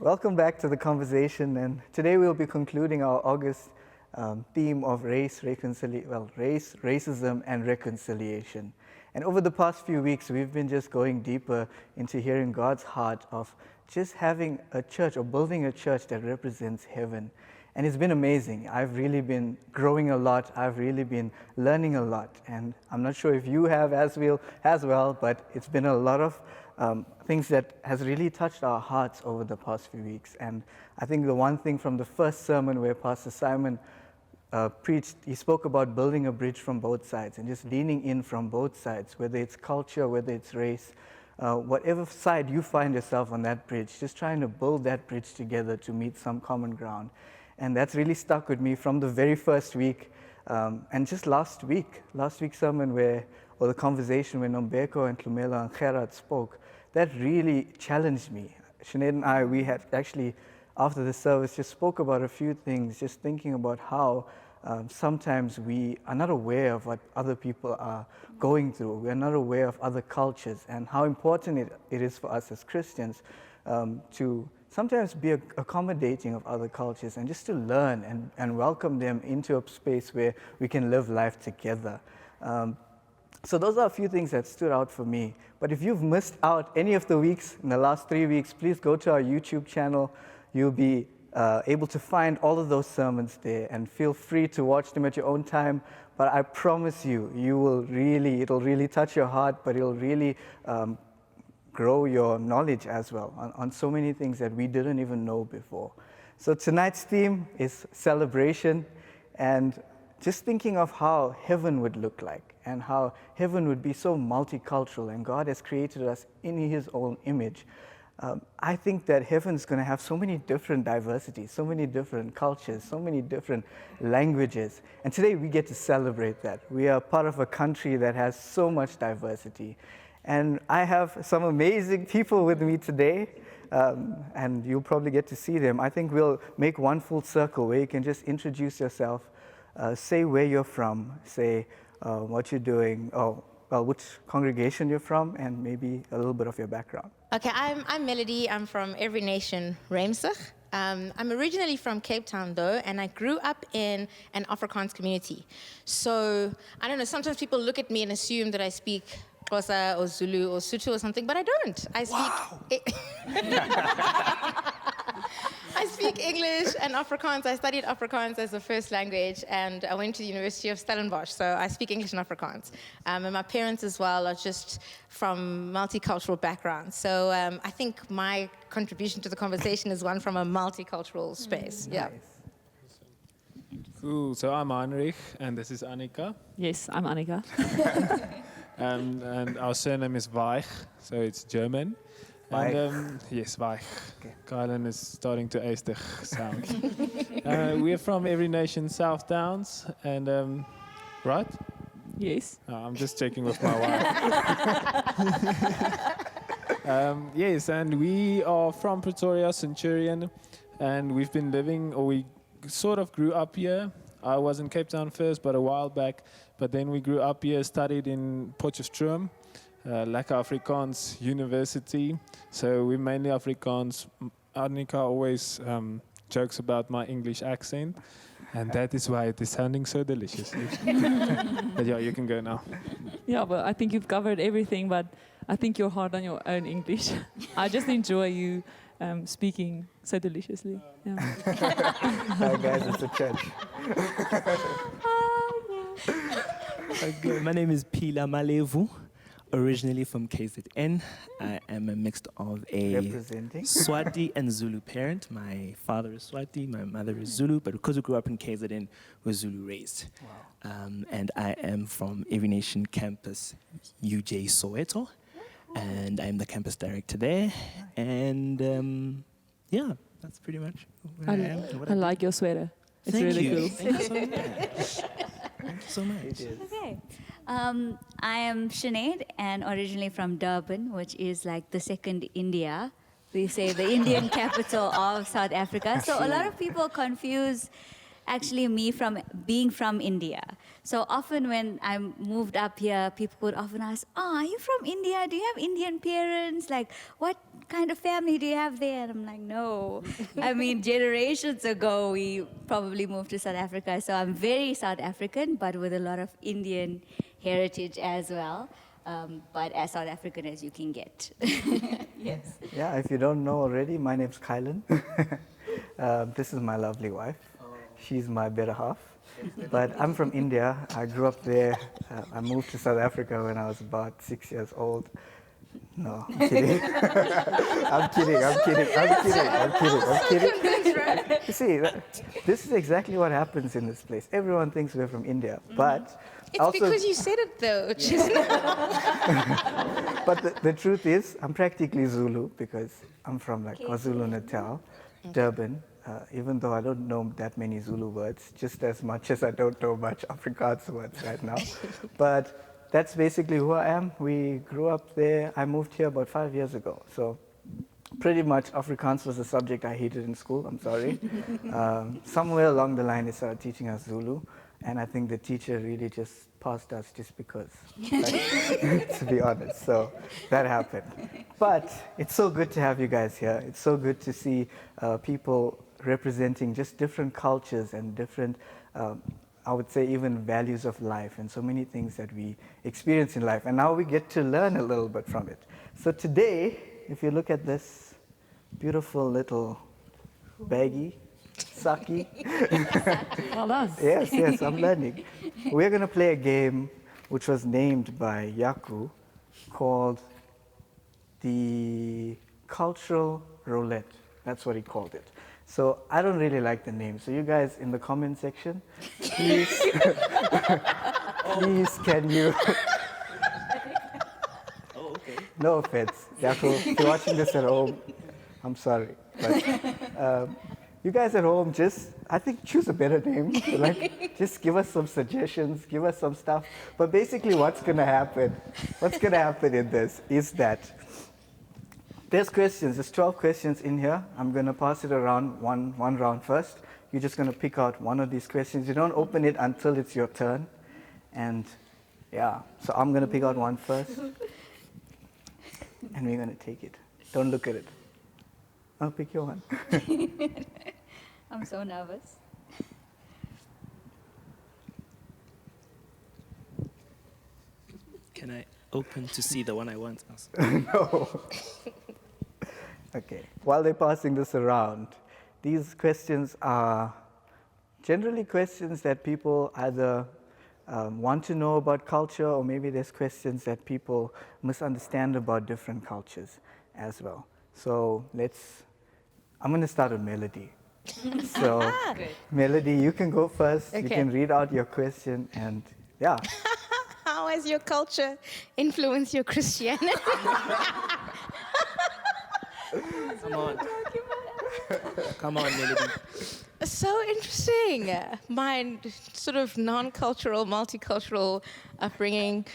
Welcome back to the conversation, and today we'll be concluding our August theme of racism, and reconciliation. And over the past few weeks, we've been just going deeper into hearing God's heart of just having a church or building a church that represents heaven. And it's been amazing. I've really been growing a lot. I've really been learning a lot. And I'm not sure if you have as well, but it's been a lot of things that has really touched our hearts over the past few weeks. And I think the one thing from the first sermon where Pastor Simon preached, he spoke about building a bridge from both sides and just leaning in from both sides, whether it's culture, whether it's race, whatever side you find yourself on that bridge, just trying to build that bridge together to meet some common ground. And that's really stuck with me from the very first week. And just last week's sermon or the conversation when Nombeko and Tlumela and Gerard spoke, that really challenged me. Shernaide and I, we had actually, after the service, just spoke about a few things, just thinking about how sometimes we are not aware of what other people are going through. We are not aware of other cultures and how important it is for us as Christians to sometimes be accommodating of other cultures and just to learn and welcome them into a space where we can live life together. So those are a few things that stood out for me. But if you've missed out any of the weeks in the last 3 weeks, please go to our YouTube channel. You'll be able to find all of those sermons there, and feel free to watch them at your own time. But I promise you, it'll really touch your heart, but it'll really grow your knowledge as well on so many things that we didn't even know before. So tonight's theme is celebration, and just thinking of how heaven would look like and how heaven would be so multicultural, and God has created us in His own image. I think that heaven's going to have so many different diversities, so many different cultures, so many different languages. And today we get to celebrate that. We are part of a country that has so much diversity. And I have some amazing people with me today, and you'll probably get to see them. I think we'll make one full circle where you can just introduce yourself, say where you're from, say what you're doing, which congregation you're from, and maybe a little bit of your background. Okay, I'm Melody. I'm from Every Nation, Ramsig. I'm originally from Cape Town, though, and I grew up in an Afrikaans community. So, I don't know, sometimes people look at me and assume that I speak Xhosa or Zulu or Sotho or something, but I don't. I speak... I speak English and Afrikaans. I studied Afrikaans as a first language, and I went to the University of Stellenbosch, so I speak English and Afrikaans. And my parents as well are just from multicultural backgrounds. So I think my contribution to the conversation is one from a multicultural space. Yeah. Cool. So I'm Heinrich, and this is Anika. Yes, I'm Anika. And our surname is Weich, so it's German. And yes, Weich. Okay. Kylen is starting to ace the sound. We're from Every Nation South Downs, and right? Yes. I'm just checking with my wife. Yes, and we are from Pretoria, Centurion, and we've been we sort of grew up here. I was in Cape Town first, but a while back. But then we grew up here, studied in Potchefstroom, Lekker Afrikaans University. So we're mainly Afrikaans. Anika always jokes about my English accent, and that is why it is sounding so delicious. But yeah, you can go now. Yeah, well, I think you've covered everything, but I think you're hard on your own English. I just enjoy you speaking so deliciously. Yeah. Hi guys, it's a church. Okay, my name is Phila Malevu, originally from KZN. I am a mix of a Swati and Zulu parent. My father is Swati, my mother is Zulu, but because we grew up in KZN, we're Zulu raised. Wow. And I am from Every Nation Campus UJ Soweto, and I'm the campus director there. And yeah, that's pretty much where I am. I like your sweater. It's really cool. Thank you so much. Thank you so much. Okay. I am Shernaide, and originally from Durban, which is like the second India. We say the Indian capital of South Africa. So a lot of people confuse actually me from being from India. So often when I moved up here, people would often ask, "Oh, are you from India? Do you have Indian parents? Like, what kind of family do you have there? And I'm like, no. I mean, generations ago, we probably moved to South Africa. So I'm very South African, but with a lot of Indian heritage as well. But as South African as you can get. Yes. Yeah, if you don't know already, my name's Kylen. This is my lovely wife. She's my better half. But I'm from India. I grew up there. I moved to South Africa when I was about 6 years old. No, I'm kidding. I'm kidding. You see, this is exactly what happens in this place. Everyone thinks we're from India, but It's also, because you said it though. but the truth is, I'm practically Zulu because I'm from like KwaZulu-Natal, Durban. Even though I don't know that many Zulu words, just as much as I don't know much Afrikaans words right now. But that's basically who I am. We grew up there. I moved here about 5 years ago. So pretty much Afrikaans was a subject I hated in school. I'm sorry. Somewhere along the line, they started teaching us Zulu. And I think the teacher really just passed us just because, like, to be honest. So that happened. But it's so good to have you guys here. It's so good to see people representing just different cultures and different, I would say, even values of life and so many things that we experience in life. And now we get to learn a little bit from it. So today, if you look at this beautiful little baggie, Saki. Well done. Yes, I'm learning. We're going to play a game which was named by Yaku called the Cultural Roulette. That's what he called it. So I don't really like the name. So you guys in the comment section, please, please can you... Oh, okay. No offense. Yaku, if you're watching this at home, I'm sorry. But you guys at home, just, I think, choose a better name. Like, just give us some suggestions, give us some stuff. But basically what's going to happen in this is that there's questions. There's 12 questions in here. I'm going to pass it around one round first. You're just going to pick out one of these questions. You don't open it until it's your turn. And yeah, so I'm going to pick out one first. And we're going to take it. Don't look at it. I'll pick your one. I'm so nervous. Can I open to see the one I want? No. Okay. While they're passing this around, these questions are generally questions that people either want to know about culture, or maybe there's questions that people misunderstand about different cultures as well. So I'm going to start with Melody. So, Melody, you can go first. Okay. You can read out your question, and yeah. How has your culture influenced your Christianity? Come on. Come on, Melody. So interesting. My sort of non-cultural, multicultural upbringing.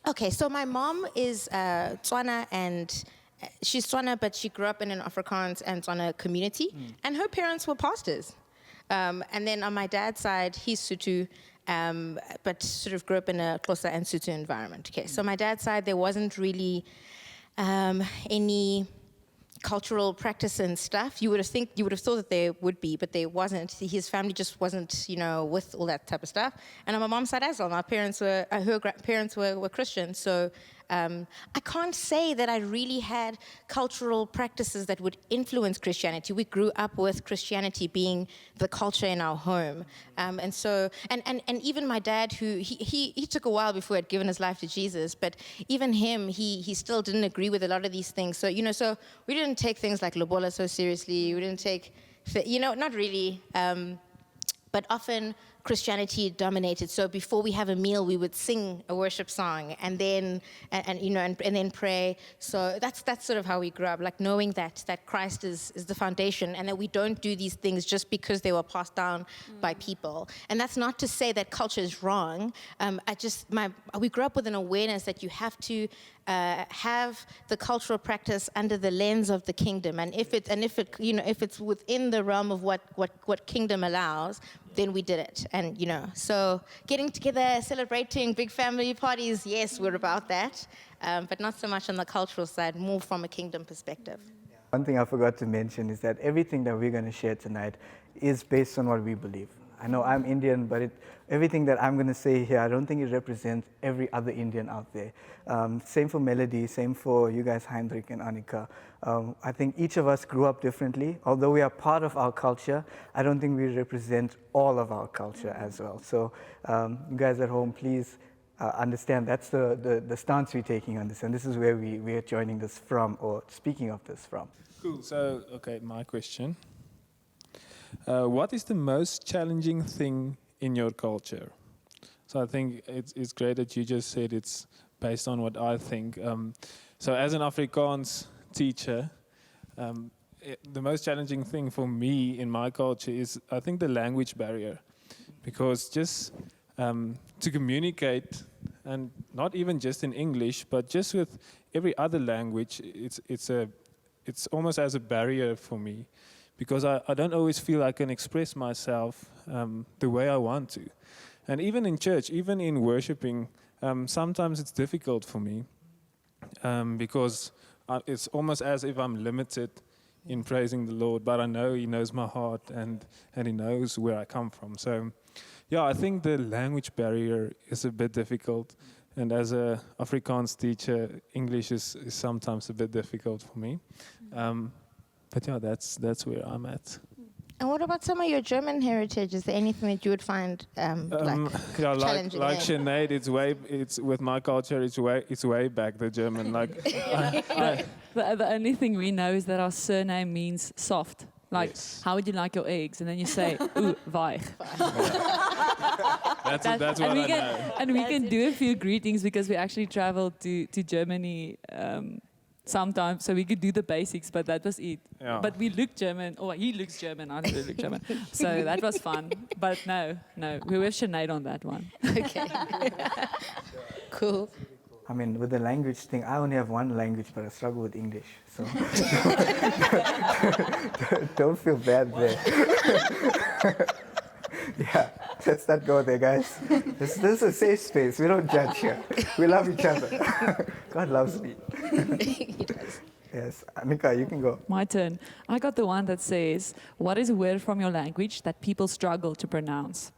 Okay, so my mom is Tswana, and she's Tswana, but she grew up in an Afrikaans and Tswana community, and her parents were pastors. And then on my dad's side, he's Sotho, but sort of grew up in a Xhosa and Sotho environment. Okay, so my dad's side, there wasn't really any cultural practice and stuff. You would have thought that there would be, but there wasn't. His family just wasn't, with all that type of stuff. And on my mom's side as well, my parents were, her parents were Christian. So I can't say that I really had cultural practices that would influence Christianity. We grew up with Christianity being the culture in our home. And so, and even my dad, who he took a while before he had given his life to Jesus, but even him, he still didn't agree with a lot of these things. So, so we didn't take things like lobola so seriously. We didn't take, not really, but often Christianity dominated. So before we have a meal, we would sing a worship song and then and then pray. So that's sort of how we grew up, like knowing that Christ is the foundation, and that we don't do these things just because they were passed down by people. And that's not to say that culture is wrong. We grew up with an awareness that you have to have the cultural practice under the lens of the kingdom, and if it's within the realm of what kingdom allows, then we did it. And, so getting together, celebrating, big family parties, yes, we're about that. But not so much on the cultural side, more from a kingdom perspective. One thing I forgot to mention is that everything that we're going to share tonight is based on what we believe. I know I'm Indian, but everything that I'm going to say here, I don't think it represents every other Indian out there. Same for Melody, same for you guys, Heinrich and Anika. I think each of us grew up differently. Although we are part of our culture, I don't think we represent all of our culture as well. So you guys at home, please understand that's the stance we're taking on this. And this is where we are joining this from, or speaking of this from. Cool. So, okay, my question. What is the most challenging thing in your culture? So I think it's great that you just said it's based on what I think. So as an Afrikaans teacher, the most challenging thing for me in my culture is, I think, the language barrier. Because just to communicate, and not even just in English, but just with every other language, it's almost as a barrier for me. Because I don't always feel I can express myself the way I want to. And even in church, even in worshiping, sometimes it's difficult for me because it's almost as if I'm limited in praising the Lord, but I know He knows my heart and He knows where I come from. So, yeah, I think the language barrier is a bit difficult. And as a Afrikaans teacher, English is sometimes a bit difficult for me. But yeah, that's where I'm at. And what about some of your German heritage? Is there anything that you would find challenging? Like Shernaide, it's with my culture, it's way back, the German. Like The only thing we know is that our surname means soft. Like, yes. How would you like your eggs? And then you say, ooh, weich. That's what I know. And we can do a few greetings because we actually traveled to Germany sometimes, so we could do the basics, but that was it. Yeah. But we look German, or he looks German, I don't look German. So that was fun. But no, we were Shernaide on that one. Okay. Cool. I mean, with the language thing, I only have one language, but I struggle with English. So don't feel bad there. Yeah, let's not go there, guys. This is a safe space. We don't judge here. We love each other. God loves me. He does. Yes, Anika, you can go. My turn. I got the one that says, what is a word from your language that people struggle to pronounce?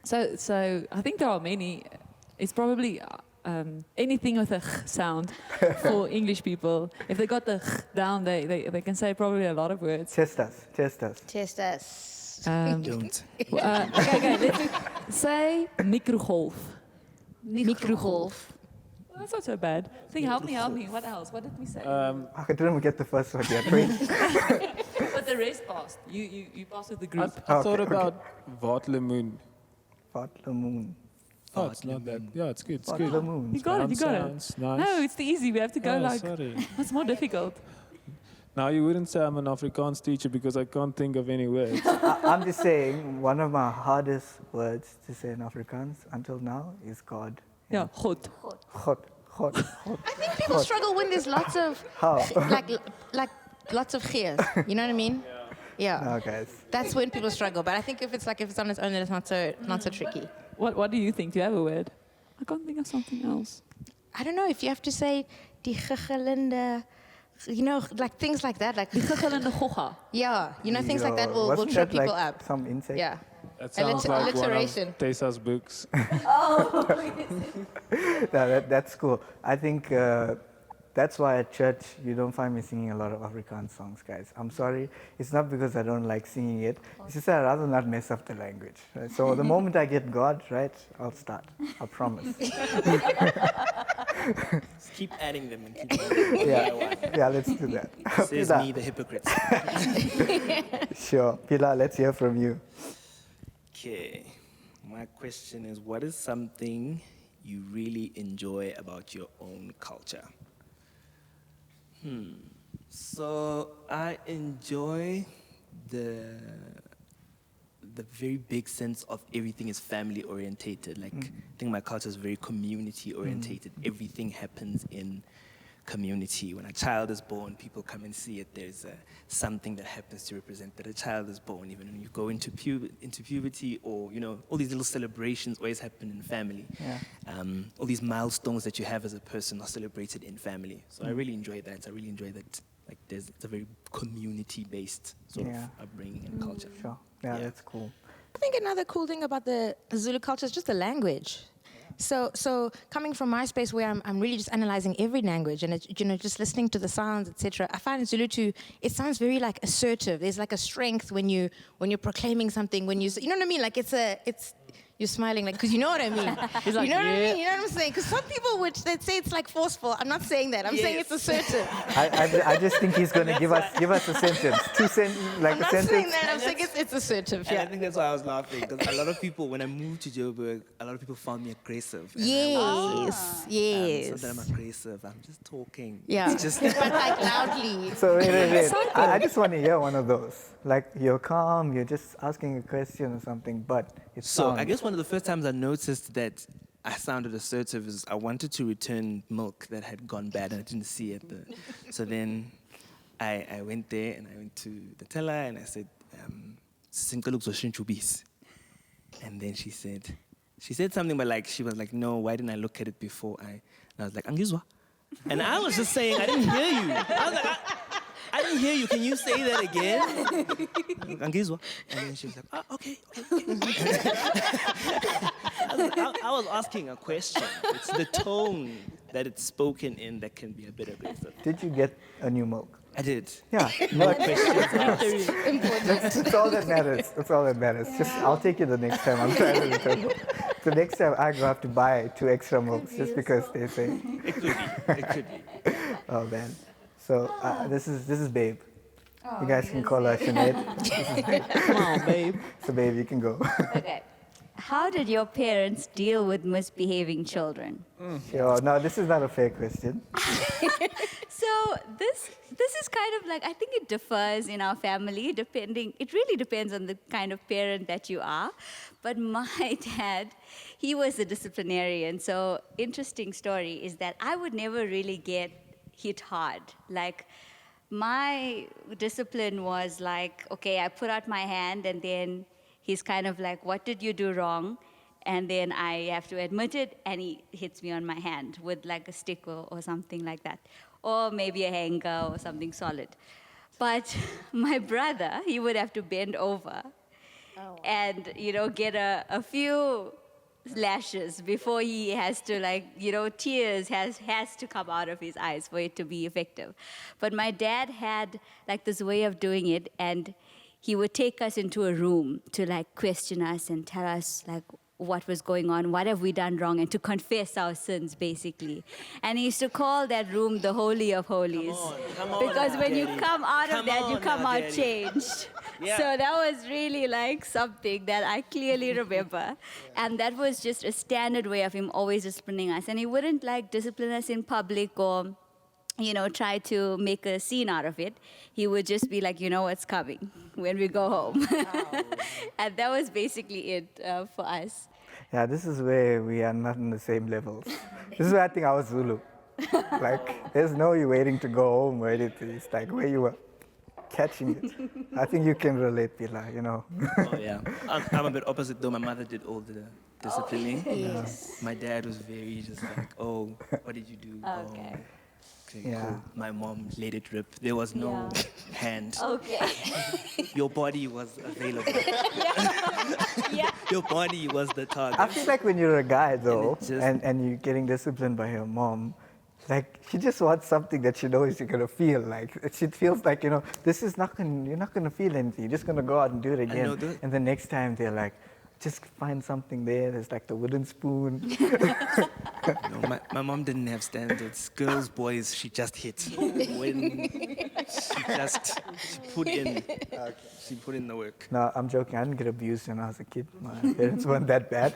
So I think there are many. It's probably anything with a ch sound for English people. If they got the ch down, they can say probably a lot of words. Test us. Test us. Don't. Okay, let's say microgolf. Microgolf. Well, that's not so bad. Help me. What else? What did we say? I didn't get the first one yet. Wait. But the rest passed. You passed with the group. I thought about Vatlemoon. Vatlemoon. Oh, it's not that. Yeah, it's good. It's good. Vatlemoon. You got it. Sounds nice. No, it's the easy. We have to go Sorry. That's more difficult. Now, you wouldn't say I'm an Afrikaans teacher because I can't think of any words. I'm just saying, one of my hardest words to say in Afrikaans until now is God. Yeah, God. God. I think people struggle when there's lots of How? like lots of gears. You know what I mean? Yeah. No, guys. That's when people struggle. But I think if it's on its own, then it's not so tricky. What do you think? Do you have a word? I can't think of something else. I don't know if you have to say die gegelinde, like things like that, like Die gegelinde gogga. yeah, things like that will Wasn't trip that people like up. some insect? Yeah. That sounds like one alliteration. of Tessa's books. No, that's cool. I think that's why at church you don't find me singing a lot of Afrikaans songs, guys. I'm sorry. It's not because I don't like singing it. It's just that I'd rather not mess up the language. Right? So the moment I get God, right, I'll start. I promise. Just keep adding them and keep adding them. Yeah, let's do that. Says Phila. me, the hypocrite. Sure. Phila, let's hear from you. Okay. My question is, what is something you really enjoy about your own culture? So I enjoy the very big sense of everything is family orientated. Like I think my culture is very community orientated. Everything happens in community. When a child is born, people come and see it. There's something that happens to represent that a child is born. Even when you go into puberty, or all these little celebrations always happen in family. Yeah. All these milestones that you have as a person are celebrated in family. So I really enjoy that. I really enjoy that. Like it's a very community-based sort of upbringing and culture. Sure. Yeah, that's cool. I think another cool thing about the Zulu culture is just the language. So coming from my space where I'm really just analyzing every language and just listening to the sounds, etc. I find Zulu it sounds very like assertive. There's like a strength when you're proclaiming something, when you know what I mean? Like you're smiling, like, because you know what I mean. He's like, you know what I mean? You know what I'm saying? Because some people they'd say it's like forceful. I'm not saying that. I'm saying it's assertive. I just think he's going to give us a sentence. I'm not sentence. saying that. I'm saying it's assertive. And Yeah. I think that's why I was laughing, because a lot of people, when I moved to Joburg, a lot of people found me aggressive. And Yes. Yes. So that I'm aggressive. I'm just talking. Yeah. It's just But like loudly. So wait. I just want to hear one of those. Like you're calm, you're just asking a question or something, but it's So I guess one of the first times I noticed that I sounded assertive is I wanted to return milk that had gone bad and I didn't see it. So then I went there and I went to the teller and I said, and then she said something, but she was like, no, why didn't I look at it before? And I was like, Angizwa. And I was just saying, I didn't hear you. I was like, I didn't hear you. Can you say that again? Angizwa. And then she was like, okay. I was asking a question. It's the tone that it's spoken in that can be a bit aggressive. Did you get a new milk? I did. Yeah. No questions. That's all that matters. That's all that matters. Just I'll take it the next time I'm trying to return milk. The next time I go have to buy 2 extra milks just because they say. It could be. Oh man. So this is Babe. You guys can call her Shernaide. Come on, babe. So Babe, you can go. Okay. How did your parents deal with misbehaving children? Sure. No, this is not a fair question. So this is kind of like, I think it differs in our family it really depends on the kind of parent that you are. But my dad, he was a disciplinarian. So interesting story is that I would never really get hit hard. Like my discipline was like, okay, I put out my hand and then he's kind of like, what did you do wrong? And then I have to admit it, and he hits me on my hand with like a stick or something like that. Or maybe a hanger or something solid. But my brother, he would have to bend over and, get a few lashes before he has to tears has to come out of his eyes for it to be effective. But my dad had like this way of doing it, and he would take us into a room to like question us and tell us like what was going on, what have we done wrong, and to confess our sins, basically. And he used to call that room the Holy of Holies. Come on, because when you come out of that, you come out Daddy. changed. Yeah. So that was really like something that I clearly remember. And that was just a standard way of him always disciplining us. And he wouldn't like discipline us in public or try to make a scene out of it. He would just be like, what's coming when we go home. And that was basically it for us. Yeah, this is where we are not on the same levels. This is where I think I was Zulu. Like, there's no you waiting to go home or anything. It's like where you were catching it. I think you can relate, Phila, Oh, yeah. I'm a bit opposite, though. My mother did all the disciplining. Yes. My dad was very just like, oh, what did you do? Okay. Okay, Yeah. cool. My mom let it rip. There was no hand. Okay. Your body was available. Yeah. Your body was the target. I feel like when you're a guy, though, it just- and you're getting disciplined by your mom, like, she just wants something that she knows you're going to feel. Like, she feels like, this is not going you're not going to feel anything. You're just going to go out and do it again. know that. And the next time, they're like, just find something there. There's like the wooden spoon. No, my mom didn't have standards. Girls, boys, she just hit. When she put in. She put in the work. No, I'm joking. I didn't get abused when I was a kid. My parents weren't that bad.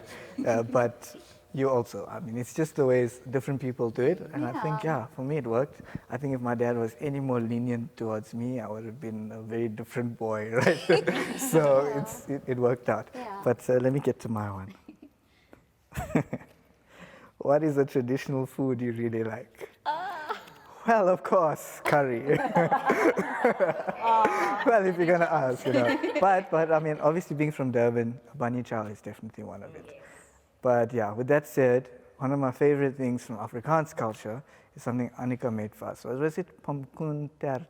But you also, I mean, it's just the ways different people do it. And I think, for me it worked. I think if my dad was any more lenient towards me, I would have been a very different boy, right? So it worked out. Yeah. But let me get to my one. What is a traditional food you really like? Well, of course, curry. Well, if you're going to ask, But I mean, obviously being from Durban, bunny chow is definitely one of it. But yeah, with that said, one of my favorite things from Afrikaans culture is something Anika made for us. Was it pumpkin tart?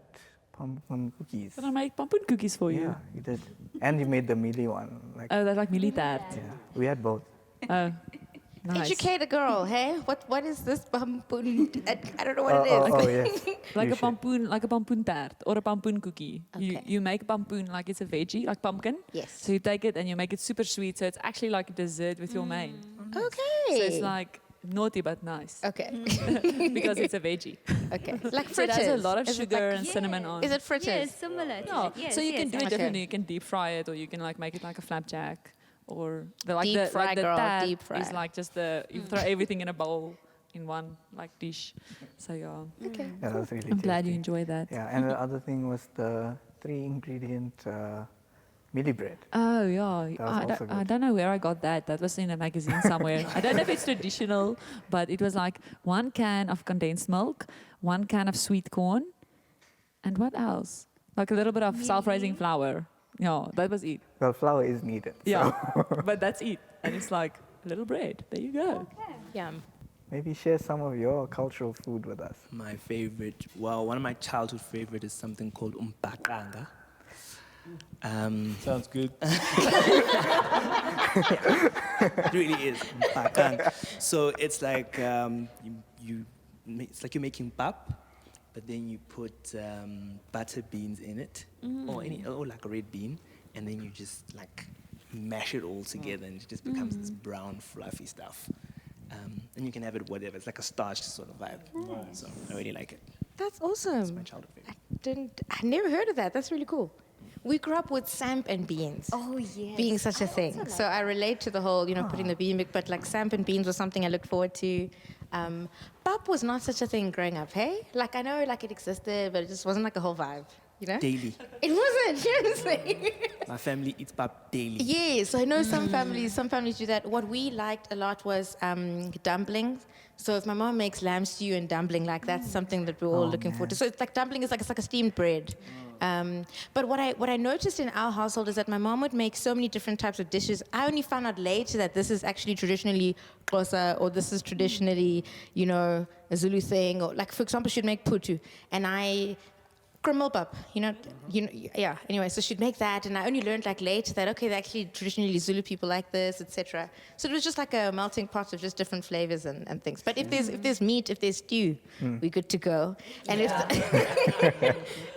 Pumpkin cookies. Can I make pumpkin cookies for you? Yeah, you did. And you made the mealie one. Oh, they're like mealie tart. Yeah, we had both. Oh, nice. Educate a girl, hey? What is this pampoen? I don't know what it is. Oh, yes. Like You a pampoen tart or a pampoen cookie. Okay. You make pampoen like it's a veggie, like pumpkin. Yes. So you take it and you make it super sweet. So it's actually like a dessert with your main. Okay. So it's like naughty but nice Okay. because it's a veggie. Okay. Like So it fritters. has a lot of Is it sugar like- and cinnamon on. Is it fritters? Yes, similar to No, it. Yes, so you can yes, do it Okay. differently. You can deep fry it, or you can like make it like a flapjack, or Deep fry, the girl, tart deep fry. is like just you throw everything in a bowl in one like dish. So yeah, Okay. Yeah, that was really I'm glad you tasty. enjoy that. Yeah, and the other thing was the 3-ingredient mealie bread. Oh yeah, That was also I good. don't know where I got that. That was in a magazine somewhere. I don't know if it's traditional, but it was like 1 can of condensed milk, 1 can of sweet corn, and what else? Like a little bit of self-raising flour. Yeah, that was it. Well, flour is needed. Yeah, but that's it. And it's like a little bread. There you go. Yum. Maybe share some of your cultural food with us. My favorite, well, one of my childhood favorite is something called umpaqanga. Sounds good. It really is umpaqanga. So it's like it's like you're making pap, but then you put butter beans in it, or like a red bean, and then you just like mash it all together, and it just becomes this brown fluffy stuff. And you can have it whatever. It's like a starch sort of vibe. So I really like it. That's It's my awesome. childhood favorite. I never heard of that. That's really cool. We grew up with samp and beans. Oh, yes. Being such a thing. So I relate to the whole, putting the bean, but like samp and beans was something I looked forward to. Pap was not such a thing growing up, hey? Like I know like it existed, but it just wasn't like a whole vibe, Daily. It wasn't, seriously. My family eats pap daily. Yes, I know some families do that. What we liked a lot was dumplings. So if my mom makes lamb stew and dumpling, like that's something that we're all looking forward to. So it's like dumpling is like it's like a steamed bread. But what I noticed in our household is that my mom would make so many different types of dishes. I only found out later that this is actually traditionally Xhosa, or this is traditionally, a Zulu thing, or like for example, she'd make putu, and I Krummelpap, yeah. Anyway, so she'd make that, and I only learned like later that okay, they're actually traditionally Zulu people like this, etc. So it was just like a melting pot of just different flavors and things. But if there's meat, if there's stew, we're good to go. And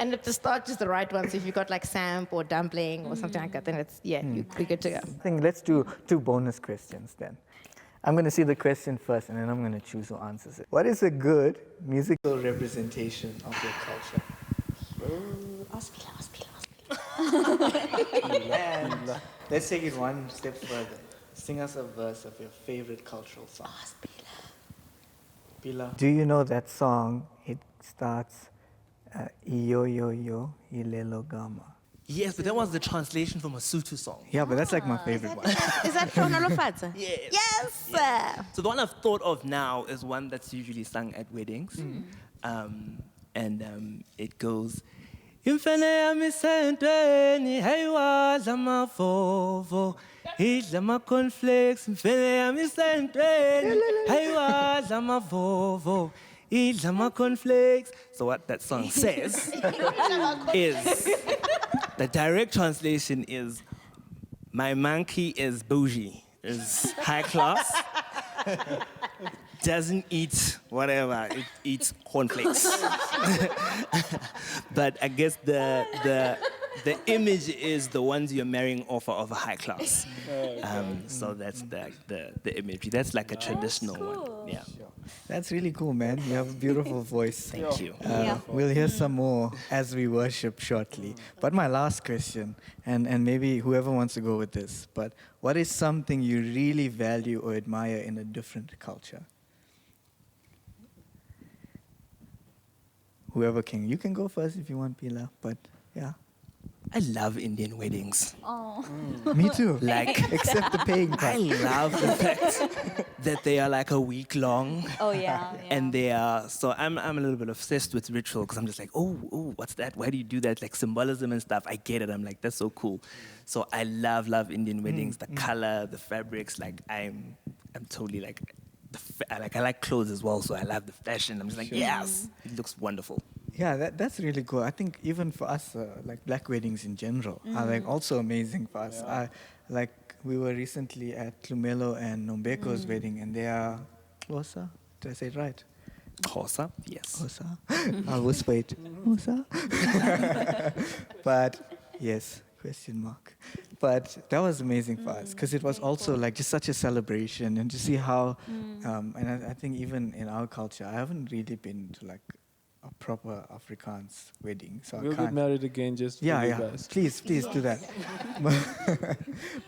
and if the starch is the right one, so if you've got like samp or dumpling or something like that, then we're good to go. I think let's do 2 bonus questions then. I'm going to see the question first, and then I'm going to choose who answers it. What is a good musical representation of your culture? Ask Phila. And let's take it one step further. Sing us a verse of your favorite cultural song. Phila. Do you know that song? It starts, Iyo yo yo ilelo gama. Yes, but that was the translation from a Sotho song. Yeah, but that's like my favorite one. Is that Kronolofatsa? Yes. Yes! So the one I've thought of now is one that's usually sung at weddings. And it goes, Imfene yami sentweni, hey wadla mavovo, idla ma cornflakes, imfene yami sentweni, hey wadla mavovo, idla ma cornflakes. So what that song says is, the direct translation is, my monkey is bougie, is high class, doesn't eat whatever, it eats cornflakes. But I guess the image is the ones you're marrying off of a high class. So that's the imagery. That's like a traditional one. Yeah. That's really cool, man. You have a beautiful voice. Thank you. We'll hear some more as we worship shortly. But my last question, and maybe whoever wants to go with this, but what is something you really value or admire in a different culture? Whoever can. You can go first if you want, Phila, but yeah. I love Indian weddings. Oh. Me too. Like, Except the paying I part. love the fact that they are like a week long. Oh yeah. And they are, so I'm a little bit obsessed with ritual because I'm just like, oh, what's that? Why do you do that? Like symbolism and stuff. I get it. I'm like, that's so cool. So I love Indian weddings, the color, the fabrics. Like I'm totally like, I like clothes as well. So I love the fashion. I'm just like, yes, it looks wonderful. Yeah, that's really cool. I think even for us, like black weddings in general are like also amazing for us. Like we were recently at Tlumelo and Nombeko's wedding, and they are Xhosa. Did I say it right? Xhosa, yes. Xhosa. I'll whisper it. Xhosa. But yes, question mark. But that was amazing for us because it was also like just such a celebration, and to see how, and I think even in our culture, I haven't really been to like a proper Afrikaans wedding, so We'll I can't. get married again just for you guys. Please do that.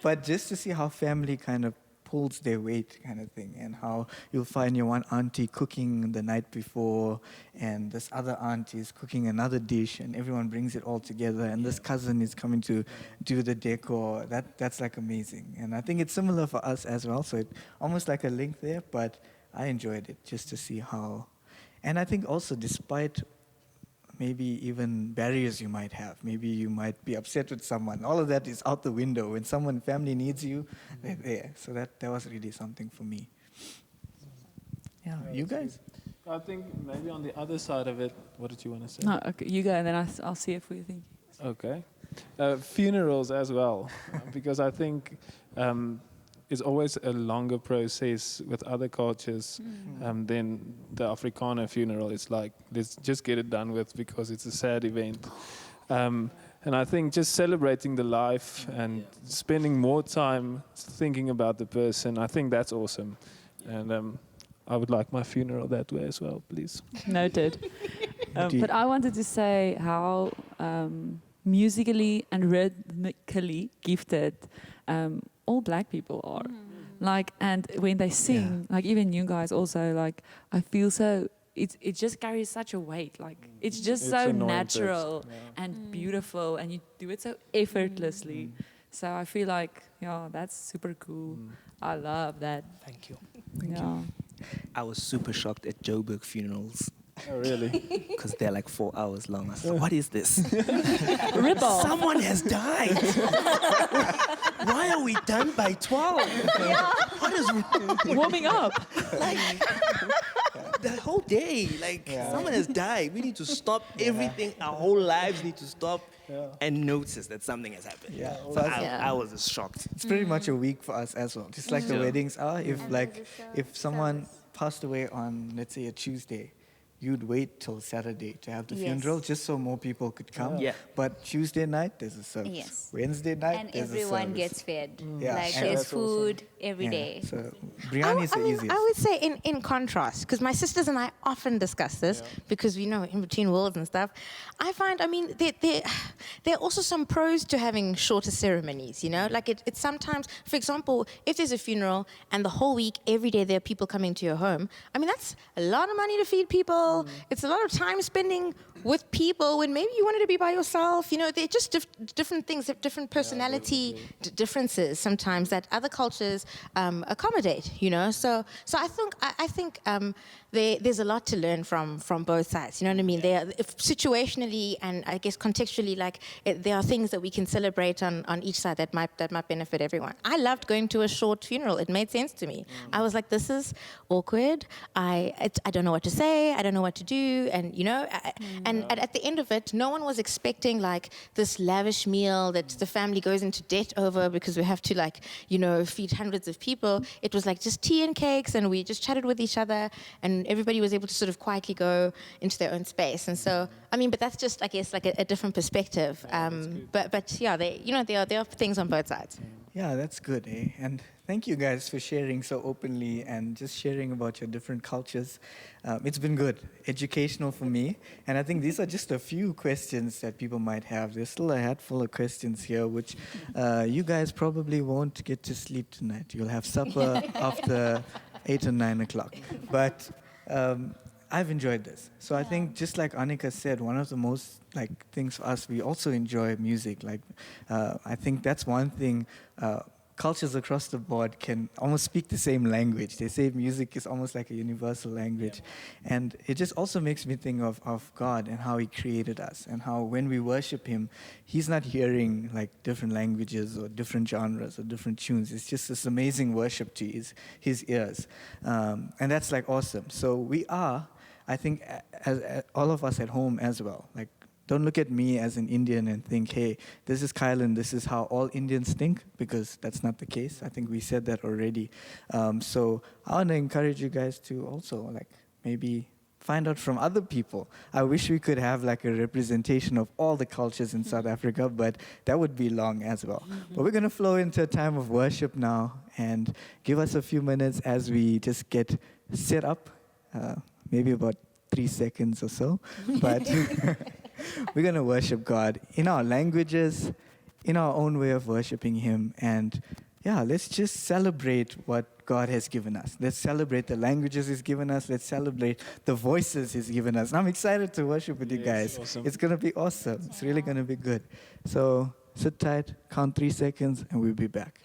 But just to see how family kind of pulls their weight, kind of thing, and how you'll find your one auntie cooking the night before, and this other auntie is cooking another dish, and everyone brings it all together, and this cousin is coming to do the decor. That's like amazing, and I think it's similar for us as well. So it almost like a link there, but I enjoyed it just to see how. And I think also, despite maybe even barriers you might have, maybe you might be upset with someone, all of that is out the window. When someone, family needs you, they're there. So that was really something for me. Yeah, you guys? I think maybe on the other side of it, what did you want to say? No, okay, you go, and then I'll see if we think. Okay. Funerals as well, because I think it's always a longer process with other cultures than the Afrikaner funeral. It's like, let's just get it done with because it's a sad event. And I think just celebrating the life and spending more time thinking about the person, I think that's awesome. And I would like my funeral that way as well, please. Noted. But I wanted to say how musically and rhythmically gifted all black people are. Like, and when they sing, like even you guys also, like, I feel so, it just carries such a weight. Like, it's just so natural and beautiful, and you do it so effortlessly. So I feel like, yeah, that's super cool. I love that. Thank you. Yeah. I was super shocked at Joburg funerals. Oh, really? Because they're like 4 hours long. I was like, what is this? Rip off. Someone has died. Why are we done by 12? What is Warming up. like the whole day? Like someone has died. We need to stop everything. Our whole lives need to stop and notice that something has happened. Yeah. So I was shocked. It's pretty much a week for us as well. Just like the weddings are. If someone passed away on, let's say, a Tuesday, you'd wait till Saturday to have the funeral just so more people could come. Yeah. But Tuesday night, there's a service. Yes. Wednesday night, And there's a everyone service. gets fed. Yeah. Like And there's that's food every day. So biryani is the easiest. I would say in contrast, because my sisters and I often discuss this because we know in between worlds and stuff. I find, there are also some pros to having shorter ceremonies, you know? Like it's sometimes, for example, if there's a funeral and the whole week, every day there are people coming to your home, that's a lot of money to feed people. It's a lot of time spending with people when maybe you wanted to be by yourself. You know, they're just different things, different personality differences sometimes that other cultures accommodate. You know, so I think there's a lot to learn from both sides. You know what I mean? If situationally and I guess contextually, there are things that we can celebrate on each side that might benefit everyone. I loved going to a short funeral. It made sense to me. I was like, this is awkward. I don't know what to say. I don't know what to do. And you know, and at the end of it, no one was expecting like this lavish meal that the family goes into debt over because we have to feed hundreds of people. It was like just tea and cakes, and we just chatted with each other, and everybody was able to sort of quietly go into their own space. And so, but that's just, I guess, like a different perspective. But yeah, there are things on both sides. Yeah, that's good, eh? And thank you guys for sharing so openly and just sharing about your different cultures. It's been good, educational for me. And I think these are just a few questions that people might have. There's still a hatful of questions here, which you guys probably won't get to sleep tonight. You'll have supper after 8 or 9 o'clock. But I've enjoyed this. So I think, just like Anika said, one of the most things for us, we also enjoy music. I think that's one thing. Cultures across the board can almost speak the same language. They say music is almost like a universal language. Yeah. And it just also makes me think of God and how He created us, and how when we worship Him, He's not hearing different languages or different genres or different tunes. It's just this amazing worship to His ears. And that's awesome. So we are, I think, as all of us at home as well. Don't look at me as an Indian and think, hey, this is Kylen, this is how all Indians think, because that's not the case. I think we said that already. So I want to encourage you guys to also maybe find out from other people. I wish we could have a representation of all the cultures in South Africa, but that would be long as well. But we're going to flow into a time of worship now, and give us a few minutes as we just get set up, maybe about 3 seconds or so. But we're going to worship God in our languages, in our own way of worshiping Him. And let's just celebrate what God has given us. Let's celebrate the languages He's given us. Let's celebrate the voices He's given us. And I'm excited to worship with you guys. Awesome. It's going to be awesome. It's really going to be good. So sit tight, count 3 seconds, and we'll be back.